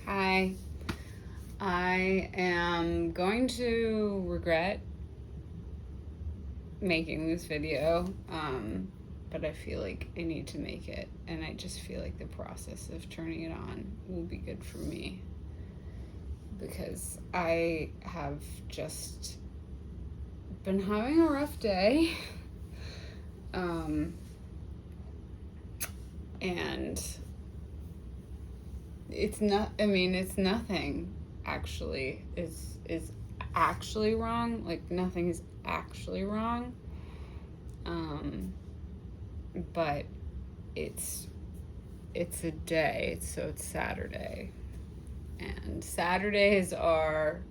Hi. I am going to regret making this video, but I feel like I need to make it, and I just feel like the process of turning it on will be good for me because I have just been having a rough day. And it's nothing actually is actually wrong. Like, nothing is actually wrong. But it's a day, so it's Saturday. And Saturdays are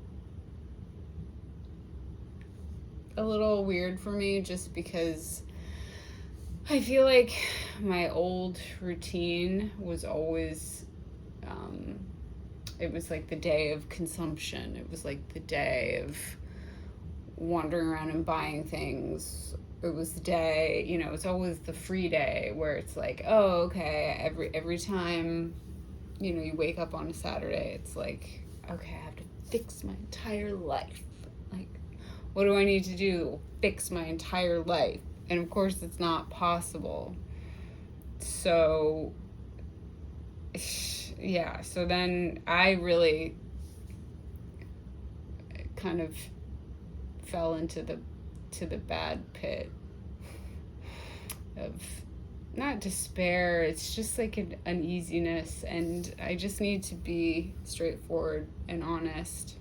a little weird for me just because I feel like my old routine was always, it was like the day of consumption. It was like the day of wandering around and buying things. It was the day, it's always the free day where it's like, oh, okay, every time, you wake up on a Saturday, it's like, okay, I have to fix my entire life. Like, what do I need to do? Fix my entire life. And of course, it's not possible. So, yeah, so then I really kind of fell into the bad pit of not despair. It's just like an uneasiness, and I just need to be straightforward and honest.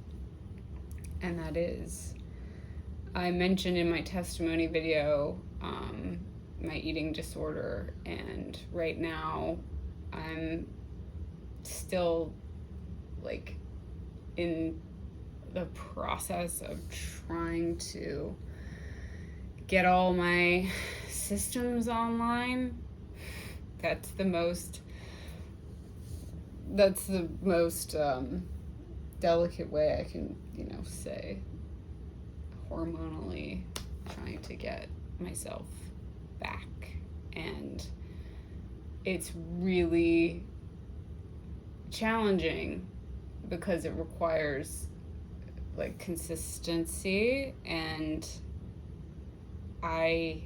And that is, I mentioned in my testimony video my eating disorder, and right now I'm still like in the process of trying to get all my systems online. That's the most delicate way I can, say, hormonally trying to get myself back. And it's really challenging because it requires like consistency, and I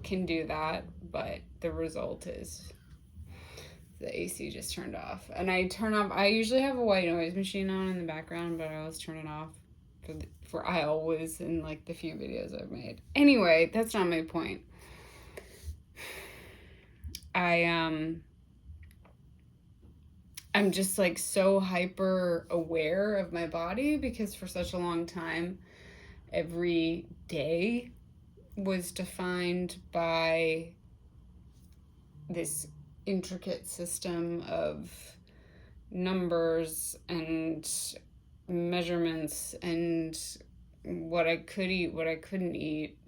can do that, but the result is the AC just turned off. And I usually have a white noise machine on in the background, but I always turn it off for I always in like the few videos I've made. Anyway, that's not my point. I'm just like so hyper aware of my body because for such a long time, every day was defined by this intricate system of numbers and measurements and what I could eat, what I couldn't eat,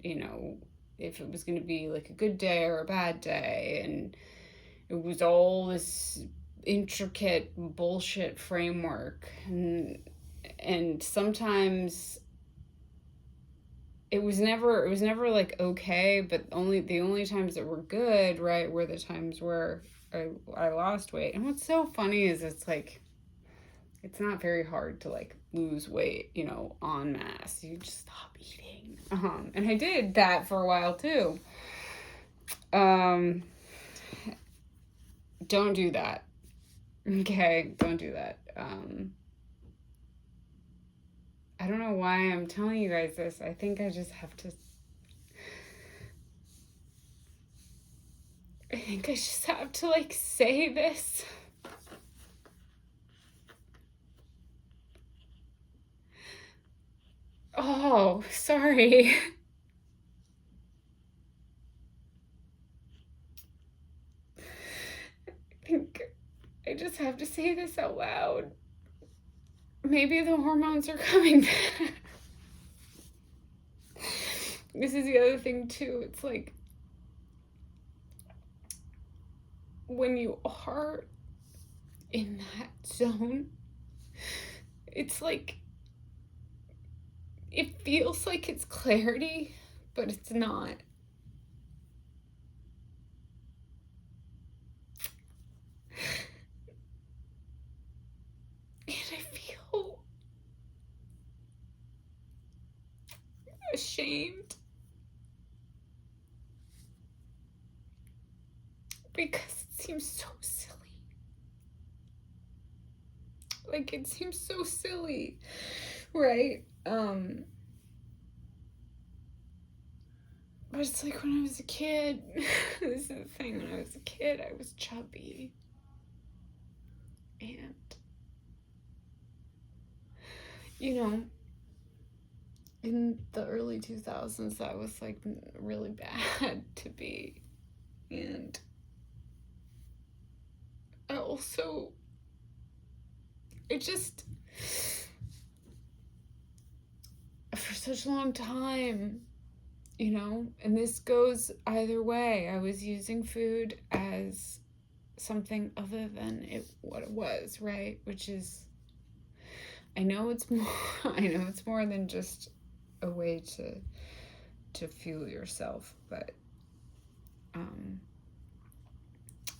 if it was going to be like a good day or a bad day. And it was all this intricate bullshit framework. And sometimes it was never like okay, but the only times that were good, right, were the times where I lost weight. And what's so funny is it's like, it's not very hard to like lose weight, en masse. You just stop eating. And I did that for a while too. Don't do that. Okay, don't do that. I don't know why I'm telling you guys this. I think I just have to. I think I just have to like say this. Oh, sorry. I think I just have to say this out loud. Maybe the hormones are coming back. This is the other thing too. It's like when you are in that zone, it's like it feels like it's clarity, but it's not. ashamed. Because it seems so silly. Like, it seems so silly, right? But it's like when I was a kid, this is the thing, when I was a kid, I was chubby. And, you know, in the early 2000s, that was like really bad to be. And I also, for such a long time, you know, and this goes either way. I was using food as something other than what it was, right? Which is, I know it's more than just a way to fuel yourself, but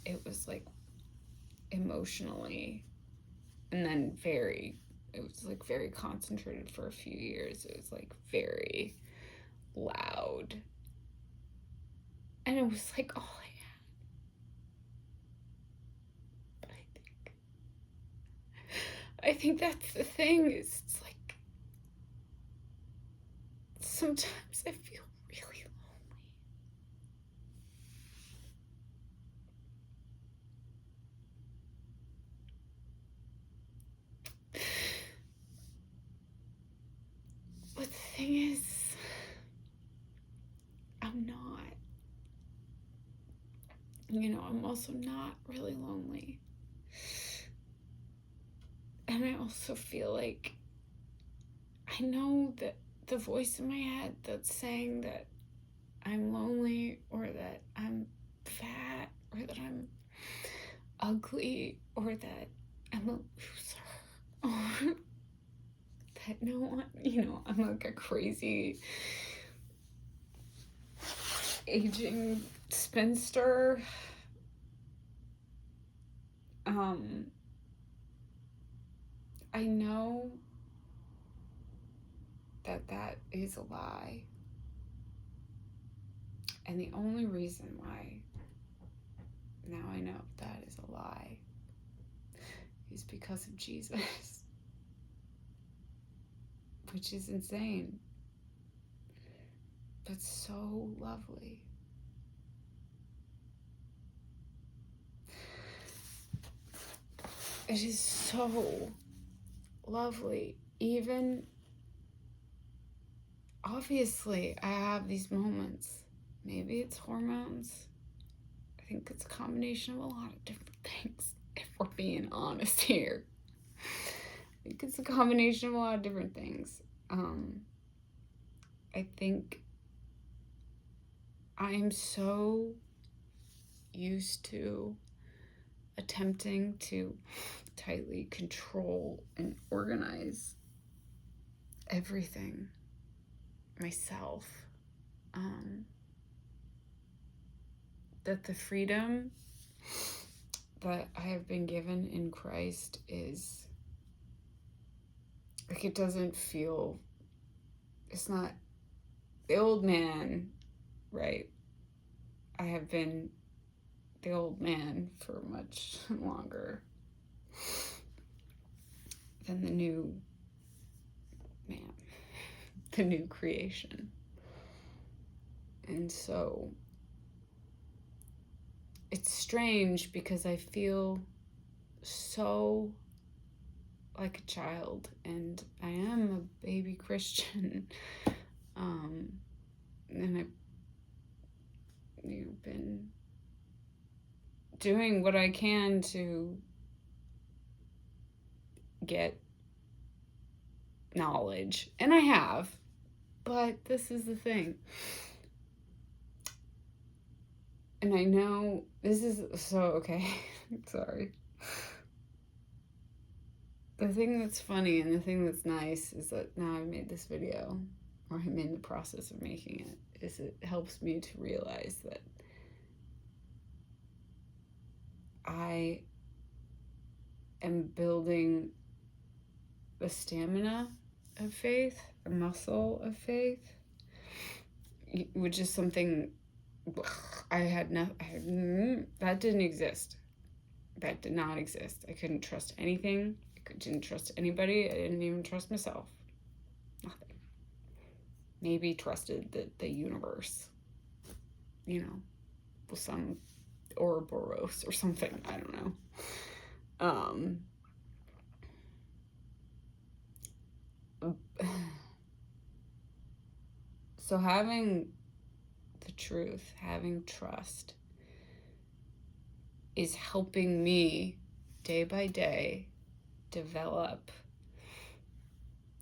it was like emotionally, and then it was like very concentrated for a few years. It was like very loud, and it was like all I had. But I think that's the thing, is it's like sometimes I feel really lonely. But the thing is, I'm not. You know, I'm also not really lonely. And I also feel like I know that the voice in my head that's saying that I'm lonely, or that I'm fat, or that I'm ugly, or that I'm a loser, or that no one, you know, I'm like a crazy aging spinster. I know that is a lie. And the only reason why now I know that is a lie is because of Jesus, which is insane, but so lovely. It is so lovely. Even, obviously, I have these moments. Maybe it's hormones. I think it's a combination of a lot of different things, if we're being honest here. I think it's a combination of a lot of different things. I think I am so used to attempting to tightly control and organize everything myself, that the freedom that I have been given in Christ is like, it doesn't feel, it's not the old man, right? I have been the old man for much longer than the new man, the new creation. And so it's strange because I feel so like a child, and I am a baby Christian. And I've been doing what I can to get knowledge, and I have, but this is the thing. And I know this is so okay. Sorry. The thing that's funny and the thing that's nice is that now I've made this video, or I'm in the process of making it, is it helps me to realize that I am building the stamina of faith, the muscle of faith, which is something that didn't exist. That did not exist. I couldn't trust anything. Didn't trust anybody. I didn't even trust myself. Nothing. Maybe trusted the universe, with some Ouroboros or something. I don't know. So having the truth, having trust, is helping me day by day develop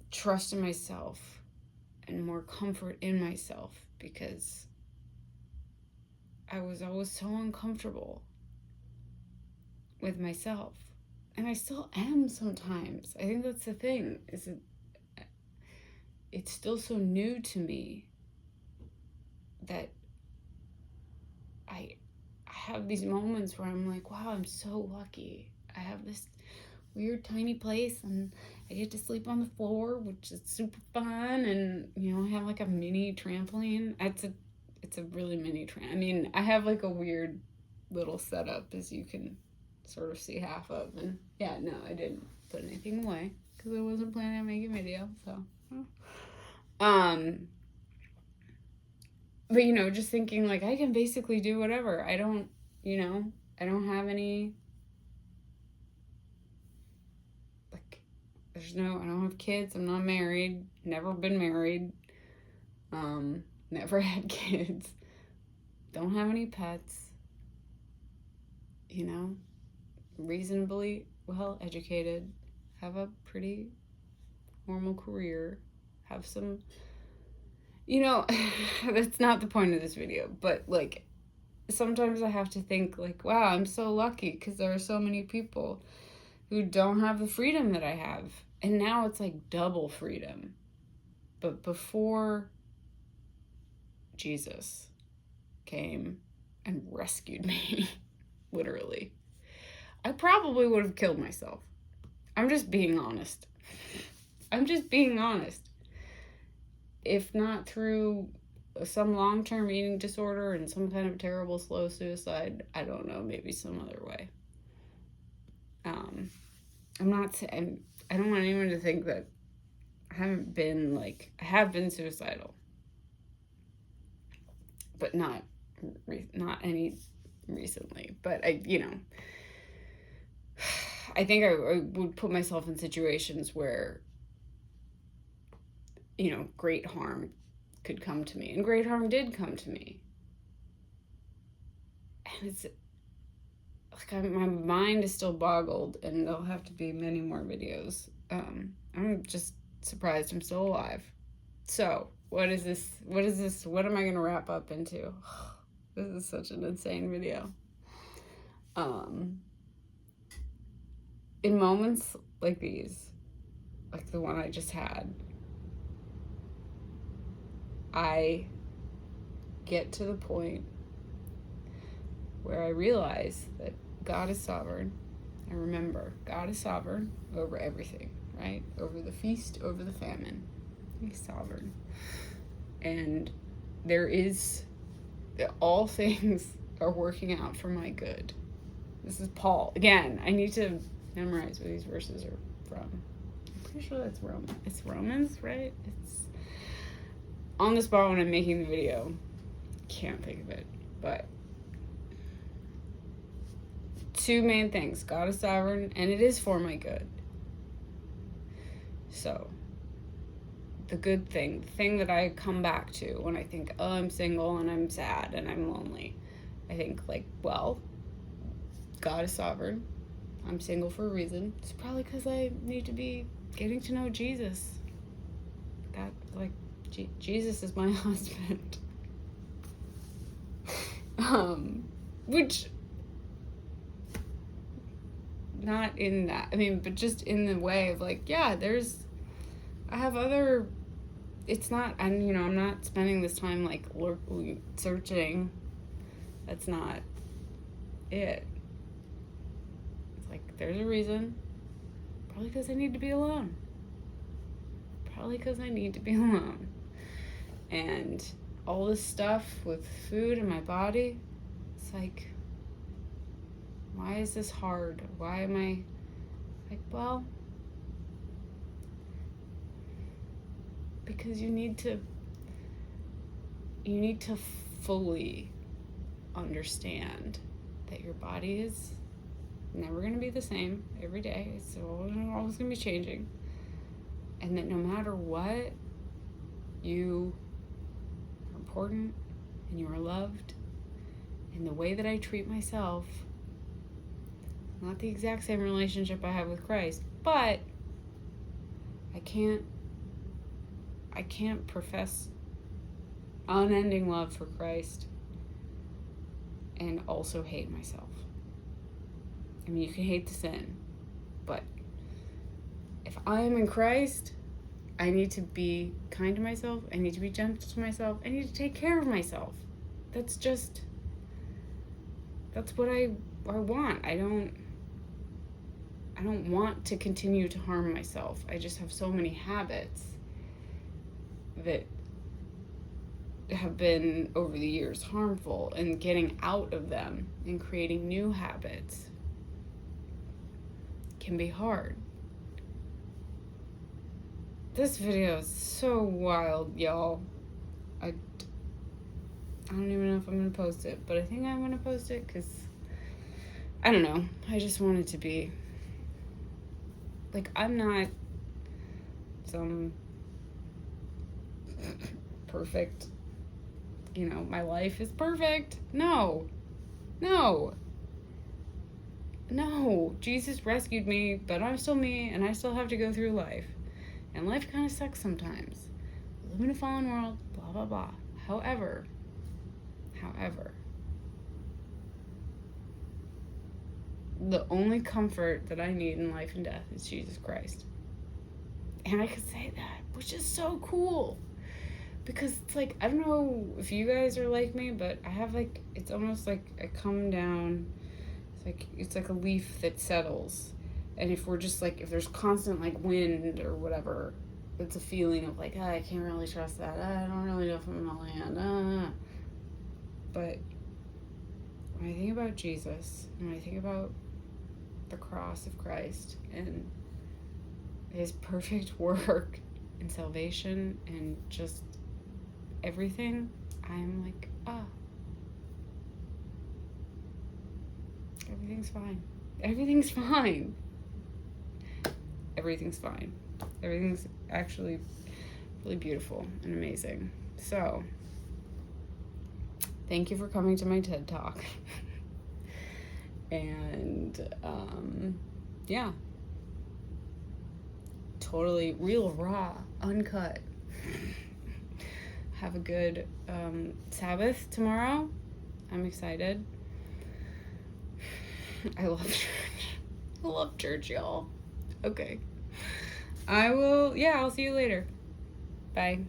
trust in myself and more comfort in myself, because I was always so uncomfortable with myself. And I still am sometimes. I think that's the thing, is it's still so new to me that I have these moments where I'm like, wow, I'm so lucky. I have this weird tiny place and I get to sleep on the floor, which is super fun. And, I have like a mini trampoline. It's a really mini I mean, I have like a weird little setup, as you can sort of see half of. And yeah, no, I didn't put anything away because I wasn't planning on making a video. So, but just thinking like I can basically do whatever. I don't have any, like, I don't have kids. I'm not married. Never been married. Never had kids. Don't have any pets. Reasonably well educated. Have a pretty normal career. Have some, that's not the point of this video, but like, sometimes I have to think like, wow, I'm so lucky, because there are so many people who don't have the freedom that I have. And now it's like double freedom. But before Jesus came and rescued me, literally, I probably would have killed myself. I'm just being honest. If not through some long-term eating disorder and some kind of terrible slow suicide, I don't know, maybe some other way. I'm not saying, I don't want anyone to think that I haven't been I have been suicidal, but not any recently. But I think I would put myself in situations where, great harm could come to me, and great harm did come to me. And it's like my mind is still boggled, and there'll have to be many more videos. I'm just surprised I'm still alive. So what is this? What am I going to wrap up into? This is such an insane video. In moments like these, like the one I just had, I get to the point where I realize that God is sovereign. I remember God is sovereign over everything, right? Over the feast, over the famine. He's sovereign. And all things are working out for my good. This is Paul. Again, I need to memorize where these verses are from. I'm pretty sure that's Romans. It's Romans, right? It's on the spot when I'm making the video. Can't think of it. But two main things. God is sovereign, and it is for my good. So, the good thing, the thing that I come back to when I think, oh, I'm single and I'm sad and I'm lonely, I think well, God is sovereign. I'm single for a reason. It's probably because I need to be getting to know Jesus. Jesus is my husband. Which, not in that, but just in the way of I have other, it's not, and I'm not spending this time searching. That's not it. It's there's a reason. Probably because I need to be alone. And all this stuff with food in my body. It's like, why is this hard? Why am I like, well, because you need to fully understand that your body is never going to be the same every day. It's always going to be changing. And that no matter what, you are important and you are loved. And the way that I treat myself, not the exact same relationship I have with Christ, but I can't profess unending love for Christ and also hate myself. I mean, you can hate the sin, but if I am in Christ, I need to be kind to myself. I need to be gentle to myself. I need to take care of myself. That's what I want. I don't want to continue to harm myself. I just have so many habits that have been over the years harmful, and getting out of them and creating new habits can be hard. This video is so wild, y'all. I don't even know if I'm gonna post it, but I think I'm gonna post it because I don't know. I just want it to be like, I'm not some perfect, my life is perfect. No. Jesus rescued me, but I'm still me, and I still have to go through life. And life kind of sucks sometimes. We live in a fallen world, blah, blah, blah. However, the only comfort that I need in life and death is Jesus Christ. And I could say that, which is so cool. Because it's like, I don't know if you guys are like me, but I have it's almost like I come down, it's like a leaf that settles. And if we're just if there's constant wind or whatever, it's a feeling of I can't really trust that. I don't really know if I'm gonna land. But when I think about Jesus, and when I think about the cross of Christ and his perfect work and salvation and just everything, I'm like, everything's fine. Everything's fine. Everything's fine. Everything's actually really beautiful and amazing. So, thank you for coming to my TED Talk. And, yeah. Totally real, raw, uncut. Have a good Sabbath tomorrow. I'm excited. I love church. I love church, y'all. Okay. I'll see you later. Bye.